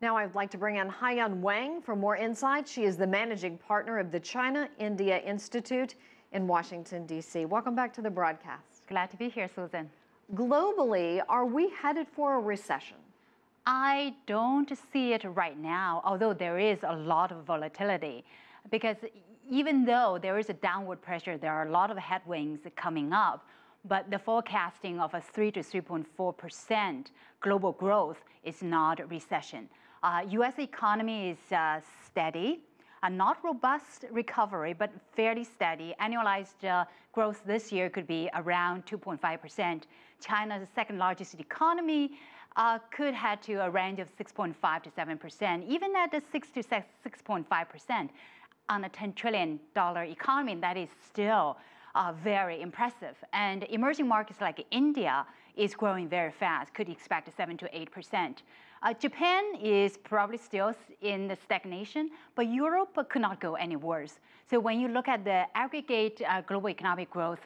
Now I'd like to bring in Haiyan Wang for more insight. She is the managing partner of the China-India Institute in Washington, D.C. Welcome back to the broadcast. Glad to be here, Susan. Globally, are we headed for a recession? I don't see it right now, although there is a lot of volatility. Because even though there is a downward pressure, there are a lot of headwinds coming up. But the forecasting of a 3 to 3.4% global growth is not a recession. U.S. economy is steady, not robust recovery, but fairly steady. Annualized growth this year could be around 2.5%. China's second largest economy could head to a range of 6.5 to 7%, even at the 6 to 6.5% on a $10 trillion economy. That is still very impressive. And emerging markets like India is growing very fast, could expect 7 to 8%. Japan is probably still in the stagnation, but Europe could not go any worse. So when you look at the aggregate global economic growth,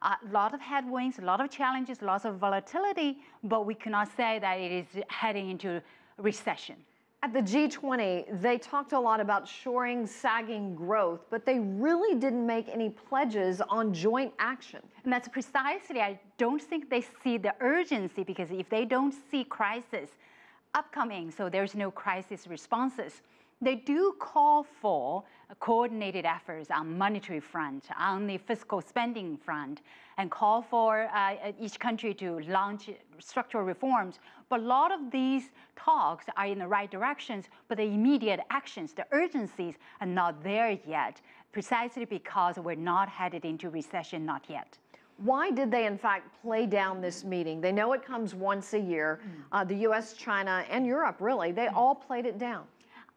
a lot of headwinds, a lot of challenges, lots of volatility, but we cannot say that it is heading into recession. At the G20, they talked a lot about shoring, sagging growth, but they really didn't make any pledges on joint action. And that's precisely, I don't think they see the urgency, because if they don't see crisis upcoming, so there's no crisis responses, they do call for coordinated efforts on monetary front, on the fiscal spending front, and call for each country to launch structural reforms. But a lot of these talks are in the right directions, but the immediate actions, the urgencies are not there yet, precisely because we're not headed into recession, not yet. Why did they, in fact, play down this meeting? They know it comes once a year. The U.S., China, and Europe, really, they all played it down.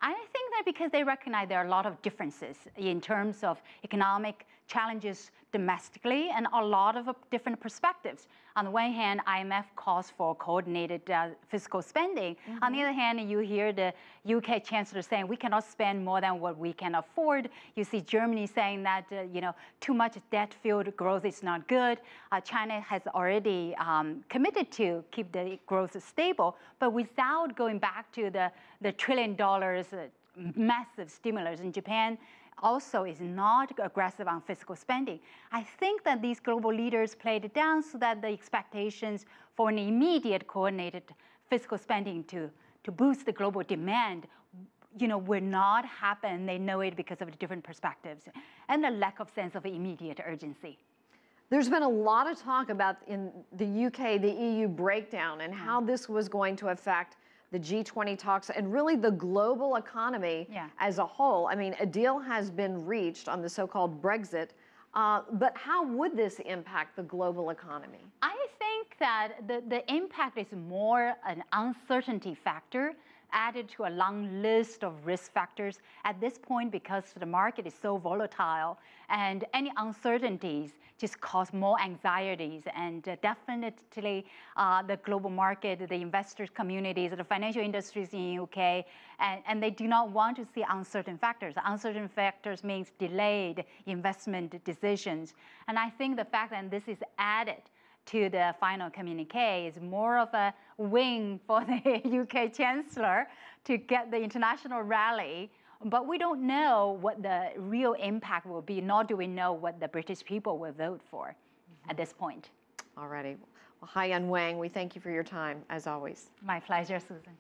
I think that because they recognize there are a lot of differences in terms of economic challenges domestically and a lot of different perspectives. On the one hand, IMF calls for coordinated fiscal spending. On the other hand, you hear the UK Chancellor saying we cannot spend more than what we can afford. You see Germany saying that too much debt-filled growth is not good. China has already committed to keep the growth stable, but without going back to the $1 trillion massive stimulus. In Japan also is not aggressive on fiscal spending. I think that these global leaders played it down so that the expectations for an immediate coordinated fiscal spending to boost the global demand will not happen. They know it because of the different perspectives and the lack of sense of immediate urgency. There's been a lot of talk about in the UK, the EU breakdown and how this was going to affect the G20 talks and really the global economy as a whole. I mean, a deal has been reached on the so-called Brexit, but how would this impact the global economy? I think that the impact is more an uncertainty factor added to a long list of risk factors at this point, because the market is so volatile and any uncertainties just cause more anxieties. And definitely the global market, the investors communities, the financial industries in the UK, and they do not want to see uncertain factors. Uncertain factors means delayed investment decisions. And I think the fact that this is added to the final communique is more of a win for the UK Chancellor to get the international rally. But we don't know what the real impact will be, nor do we know what the British people will vote for at this point. All righty. Well, Haiyan Wang, we thank you for your time, as always. My pleasure, Susan.